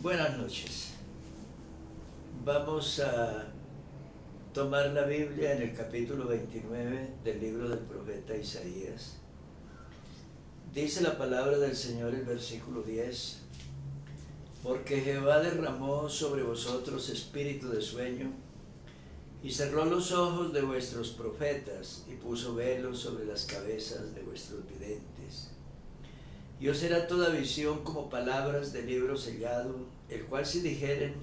Buenas noches. Vamos a tomar la Biblia en el capítulo 29 del libro del profeta Isaías. Dice la palabra del Señor, el versículo 10: porque Jehová derramó sobre vosotros espíritu de sueño, y cerró los ojos de vuestros profetas, y puso velos sobre las cabezas de vuestros videntes. Y os será toda visión como palabras de libro sellado, el cual si dieren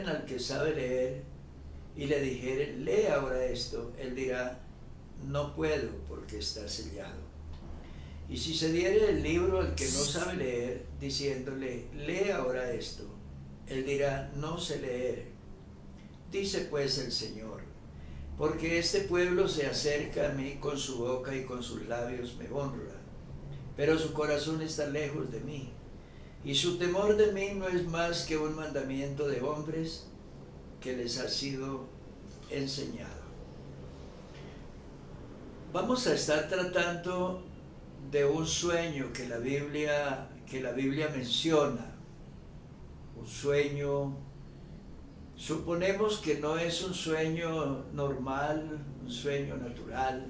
al que sabe leer, y le dijeren, lee ahora esto, él dirá, no puedo, porque está sellado. Y si se diere el libro al que no sabe leer, diciéndole, lee ahora esto, él dirá, no sé leer. Dice pues el Señor, porque este pueblo se acerca a mí con su boca y con sus labios me honra, pero su corazón está lejos de mí, y su temor de mí no es más que un mandamiento de hombres que les ha sido enseñado. Vamos a estar tratando de un sueño que la Biblia menciona. Un sueño, suponemos que no es un sueño normal, un sueño natural,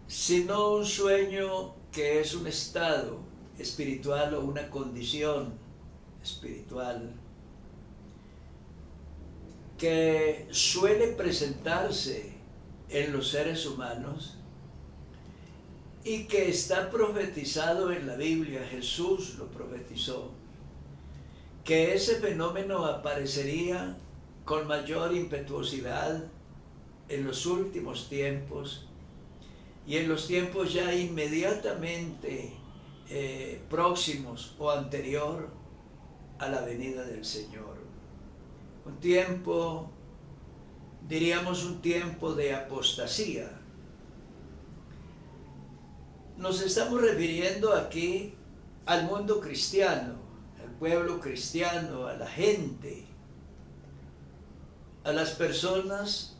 sino un sueño que es un estado espiritual o una condición espiritual que suele presentarse en los seres humanos y que está profetizado en la Biblia. Jesús lo profetizó, que ese fenómeno aparecería con mayor impetuosidad en los últimos tiempos y en los tiempos ya inmediatamente próximos o anterior a la venida del Señor. Un tiempo, diríamos un tiempo de apostasía. Nos estamos refiriendo aquí al mundo cristiano, al pueblo cristiano, a la gente, a las personas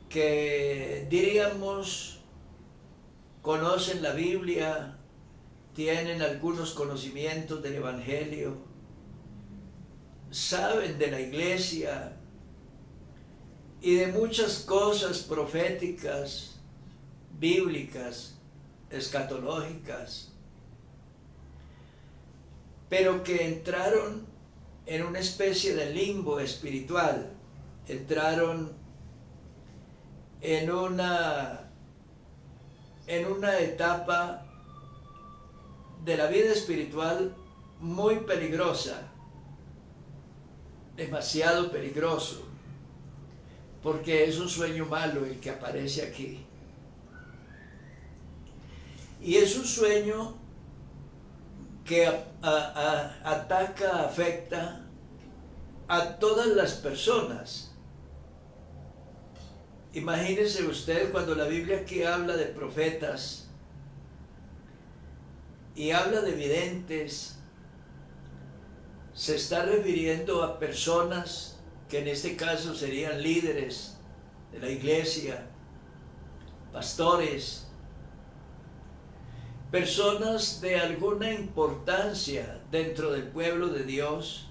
que diríamos conocen la Biblia, tienen algunos conocimientos del Evangelio, saben de la iglesia y de muchas cosas proféticas, bíblicas, escatológicas, pero que entraron en una especie de limbo espiritual, entraron en una etapa de la vida espiritual muy peligrosa, demasiado peligroso, porque es un sueño malo el que aparece aquí. Y es un sueño que ataca, afecta a todas las personas. Imagínese usted cuando la Biblia aquí habla de profetas y habla de videntes, se está refiriendo a personas que en este caso serían líderes de la iglesia, pastores, personas de alguna importancia dentro del pueblo de Dios,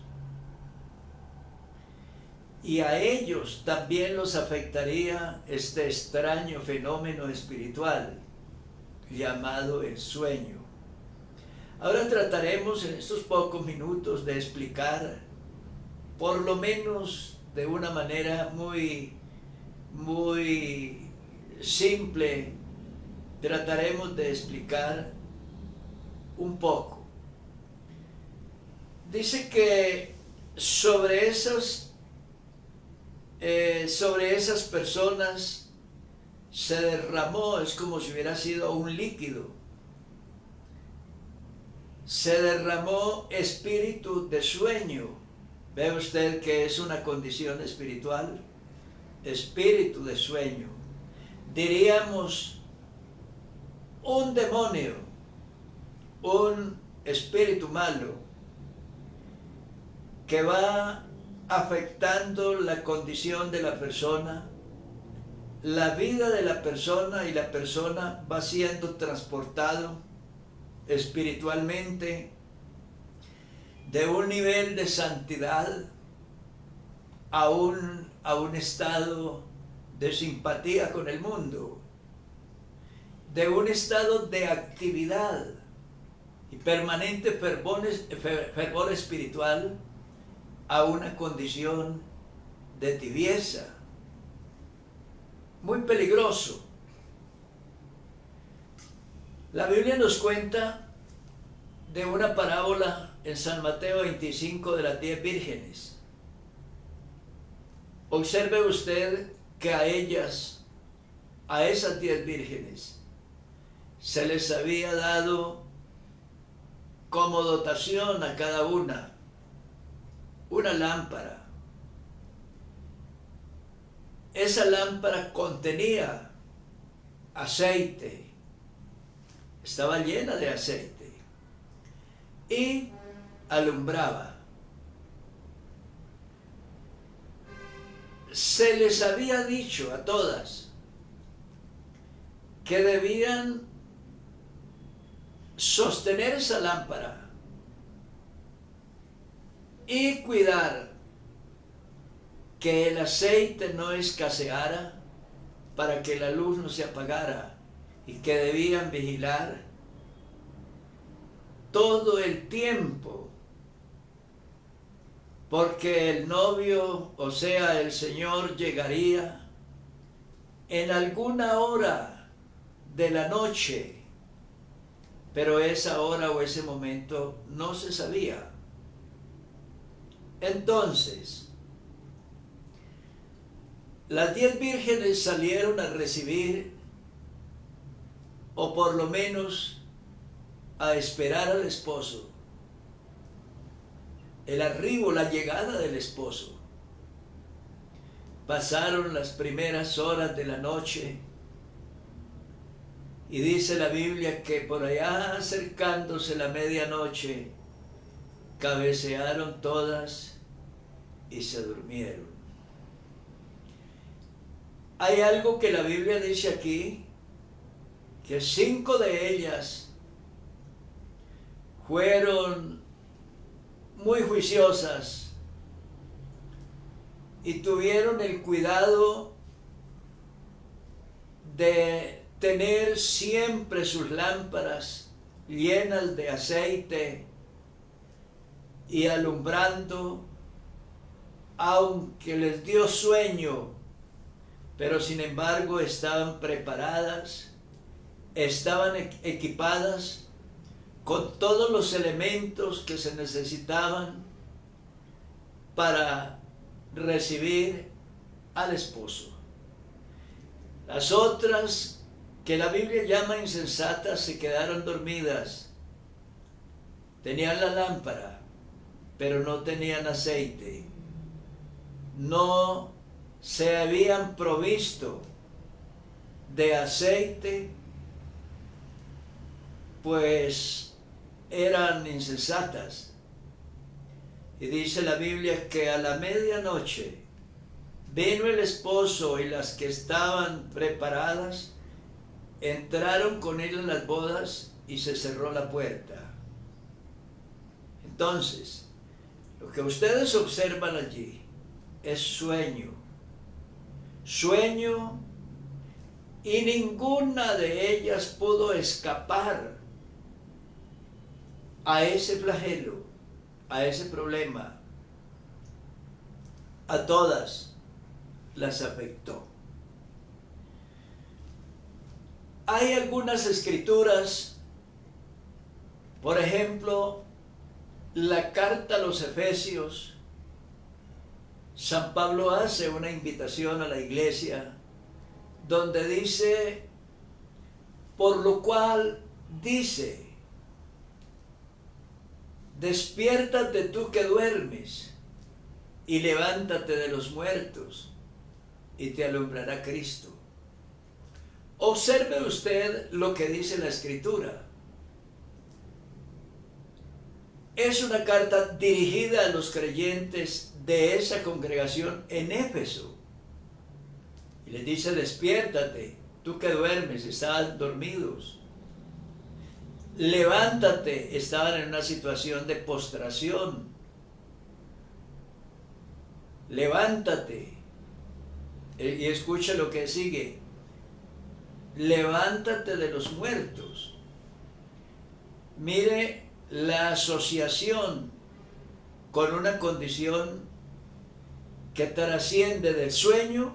y a ellos también los afectaría este extraño fenómeno espiritual llamado el sueño. Ahora trataremos en estos pocos minutos de explicar, por lo menos de una manera muy simple, trataremos de explicar un poco. Dice que sobre esas personas se derramó, es como si hubiera sido un líquido, se derramó espíritu de sueño. ¿Ve usted que es una condición espiritual? Espíritu de sueño. Diríamos un demonio, un espíritu malo que va afectando la condición de la persona, la vida de la persona, y la persona va siendo transportado espiritualmente, de un nivel de santidad a un estado de simpatía con el mundo, de un estado de actividad y permanente fervor espiritual a una condición de tibieza. Muy peligroso. La Biblia nos cuenta de una parábola en San Mateo 25 de las 10 vírgenes. Observe usted que a ellas, a esas 10 vírgenes, se les había dado como dotación a cada una lámpara. Esa lámpara contenía aceite, estaba llena de aceite y alumbraba. Se les había dicho a todas que debían sostener esa lámpara y cuidar que el aceite no escaseara para que la luz no se apagara, y que debían vigilar todo el tiempo, porque el novio, o sea, el Señor, llegaría en alguna hora de la noche, pero esa hora o ese momento no se sabía. Entonces, las 10 vírgenes salieron a recibir, o por lo menos a esperar al esposo, el arribo, la llegada del esposo. Pasaron las primeras horas de la noche y dice la Biblia que por allá, acercándose la medianoche, cabecearon todas y se durmieron. Hay algo que la Biblia dice aquí, que 5 de ellas fueron muy juiciosas y tuvieron el cuidado de tener siempre sus lámparas llenas de aceite y alumbrando, aunque les dio sueño, pero sin embargo estaban preparadas, estaban equipadas con todos los elementos que se necesitaban para recibir al esposo. Las otras, que la Biblia llama insensatas, se quedaron dormidas. Tenían la lámpara, pero no tenían aceite. No se habían provisto de aceite, pues eran insensatas. Y dice la Biblia que a la medianoche vino el esposo, y las que estaban preparadas entraron con él en las bodas y se cerró la puerta. Entonces, lo que ustedes observan allí es sueño, y ninguna de ellas pudo escapar a ese flagelo, a ese problema. A todas las afectó. Hay algunas escrituras, por ejemplo, la carta a los Efesios. San Pablo hace una invitación a la iglesia donde dice, por lo cual dice, despiértate tú que duermes y levántate de los muertos y te alumbrará Cristo. Observe usted lo que dice la Escritura. Es una carta dirigida a los creyentes de esa congregación en Éfeso. Y les dice, despiértate, tú que duermes, estás dormidos. levántate, estaban en una situación de postración. Levántate. Y escucha lo que sigue. Levántate de los muertos. Mire la asociación con una condición que trasciende del sueño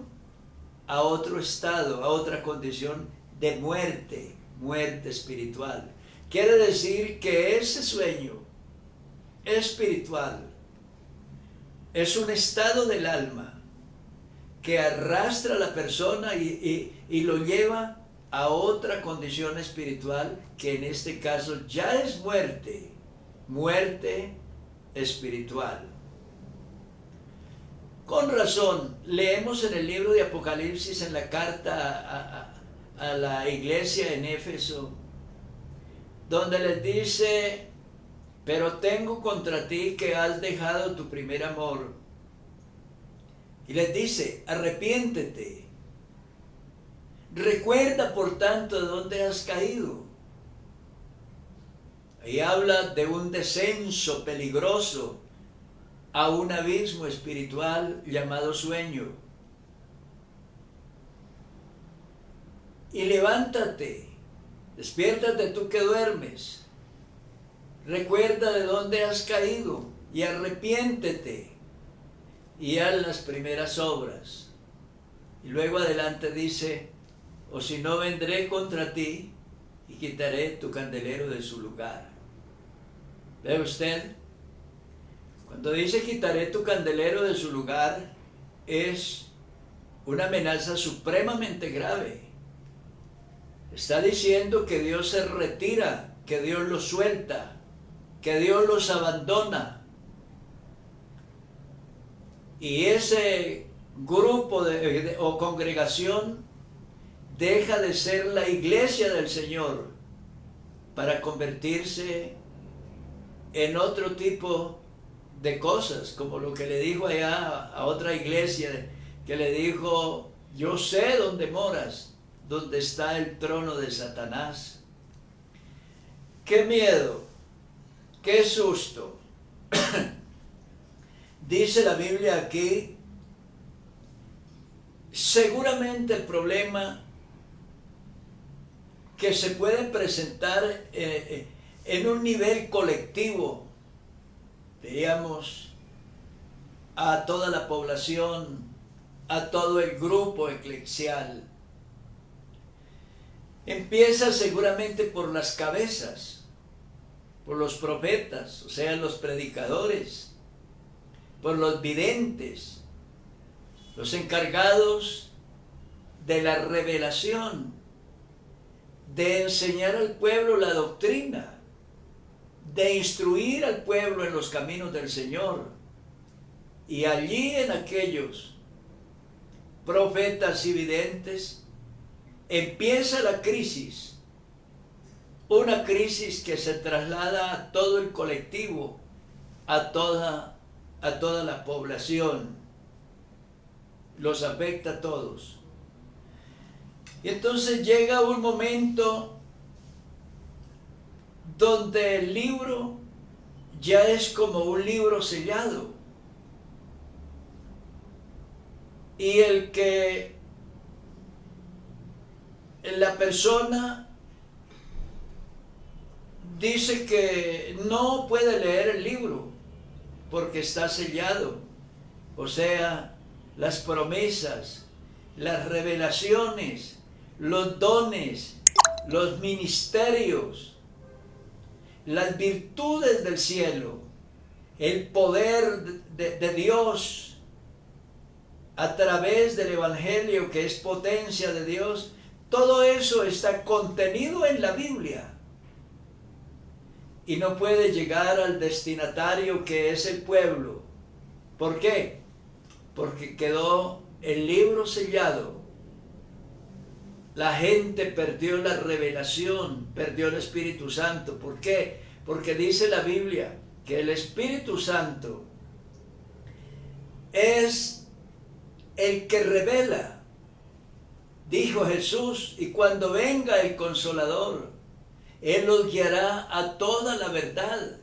a otro estado, a otra condición de muerte, muerte espiritual. Quiere decir que ese sueño espiritual es un estado del alma que arrastra a la persona y lo lleva a otra condición espiritual, que en este caso ya es muerte, muerte espiritual. Con razón, leemos en el libro de Apocalipsis, en la carta a la iglesia en Éfeso, donde les dice: pero tengo contra ti que has dejado tu primer amor. Y les dice: arrepiéntete. Recuerda, por tanto, de dónde has caído. Ahí habla de un descenso peligroso a un abismo espiritual llamado sueño. Y levántate, despiértate tú que duermes. Recuerda de dónde has caído y arrepiéntete y haz las primeras obras. Y luego adelante dice: o si no, vendré contra ti y quitaré tu candelero de su lugar. ¿Ve usted? Cuando dice quitaré tu candelero de su lugar, es una amenaza supremamente grave. Está diciendo que Dios se retira, que Dios los suelta, que Dios los abandona. Y ese grupo o congregación deja de ser la iglesia del Señor para convertirse en otro tipo de cosas, como lo que le dijo allá a otra iglesia, que le dijo: yo sé dónde moras, donde está el trono de Satanás. ¡Qué miedo! ¡Qué susto! Dice la Biblia aquí: seguramente el problema que se puede presentar en un nivel colectivo, diríamos, a toda la población, a todo el grupo eclesial, empieza seguramente por las cabezas, por los profetas, o sea, los predicadores, por los videntes, los encargados de la revelación, de enseñar al pueblo la doctrina, de instruir al pueblo en los caminos del Señor. Y allí, en aquellos profetas y videntes, empieza la crisis, una crisis que se traslada a todo el colectivo, a toda la población, los afecta a todos. Y entonces llega un momento donde el libro ya es como un libro sellado, y la persona dice que no puede leer el libro porque está sellado, o sea, las promesas, las revelaciones, los dones, los ministerios, las virtudes del cielo, el poder de Dios a través del Evangelio, que es potencia de Dios, todo eso está contenido en la Biblia y no puede llegar al destinatario, que es el pueblo. ¿Por qué? Porque quedó el libro sellado. La gente perdió la revelación, perdió el Espíritu Santo. ¿Por qué? Porque dice la Biblia que el Espíritu Santo es el que revela, dijo Jesús, y cuando venga el Consolador, Él los guiará a toda la verdad,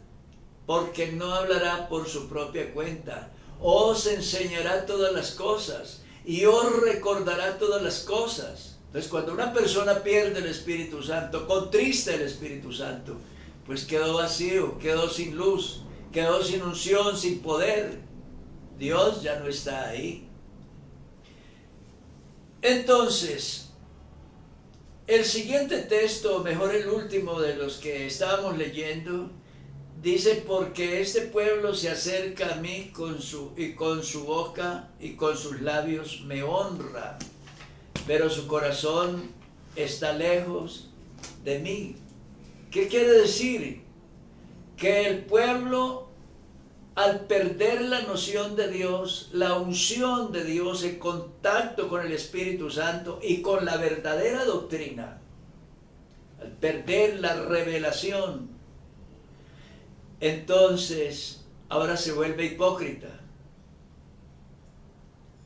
porque no hablará por su propia cuenta. Os enseñará todas las cosas y os recordará todas las cosas. Entonces, cuando una persona pierde el Espíritu Santo, contrista el Espíritu Santo, pues quedó vacío, quedó sin luz, quedó sin unción, sin poder. Dios ya no está ahí. Entonces, el siguiente texto, o mejor el último de los que estábamos leyendo, dice: porque este pueblo se acerca a mí con su boca y con sus labios me honra, pero su corazón está lejos de mí. ¿Qué quiere decir? Que el pueblo, al perder la noción de Dios, la unción de Dios, el contacto con el Espíritu Santo y con la verdadera doctrina, al perder la revelación, entonces ahora se vuelve hipócrita.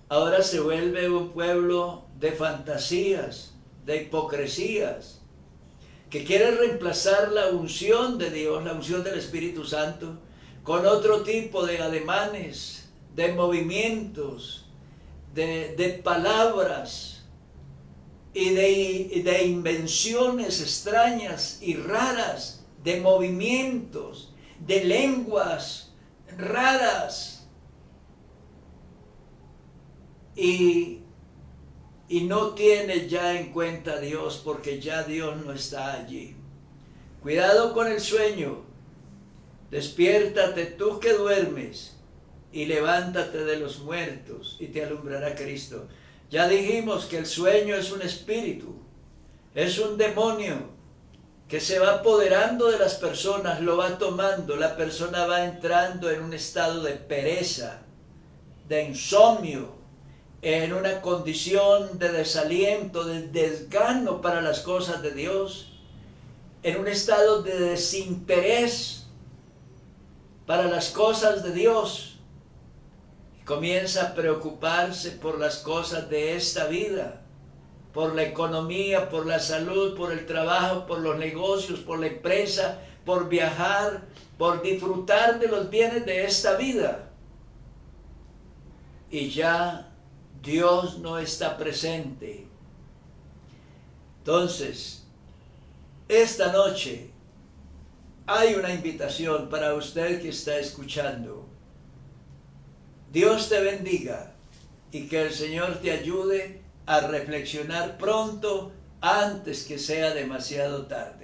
Ahora se vuelve un pueblo de fantasías, de hipocresías, que quiere reemplazar la unción de Dios, la unción del Espíritu Santo, con otro tipo de ademanes, de movimientos, de palabras y de invenciones extrañas y raras, de movimientos, de lenguas raras. Y no tiene ya en cuenta a Dios, porque ya Dios no está allí. Cuidado con el sueño. Despiértate tú que duermes y levántate de los muertos y te alumbrará Cristo. Ya dijimos que el sueño es un espíritu, es un demonio que se va apoderando de las personas, lo va tomando, la persona va entrando en un estado de pereza, de insomnio, en una condición de desaliento, de desgano para las cosas de Dios, en un estado de desinterés para las cosas de Dios. Comienza a preocuparse por las cosas de esta vida, por la economía, por la salud, por el trabajo, por los negocios, por la empresa, por viajar, por disfrutar de los bienes de esta vida. Y ya Dios no está presente. Entonces, esta noche hay una invitación para usted que está escuchando. Dios te bendiga y que el Señor te ayude a reflexionar pronto antes que sea demasiado tarde.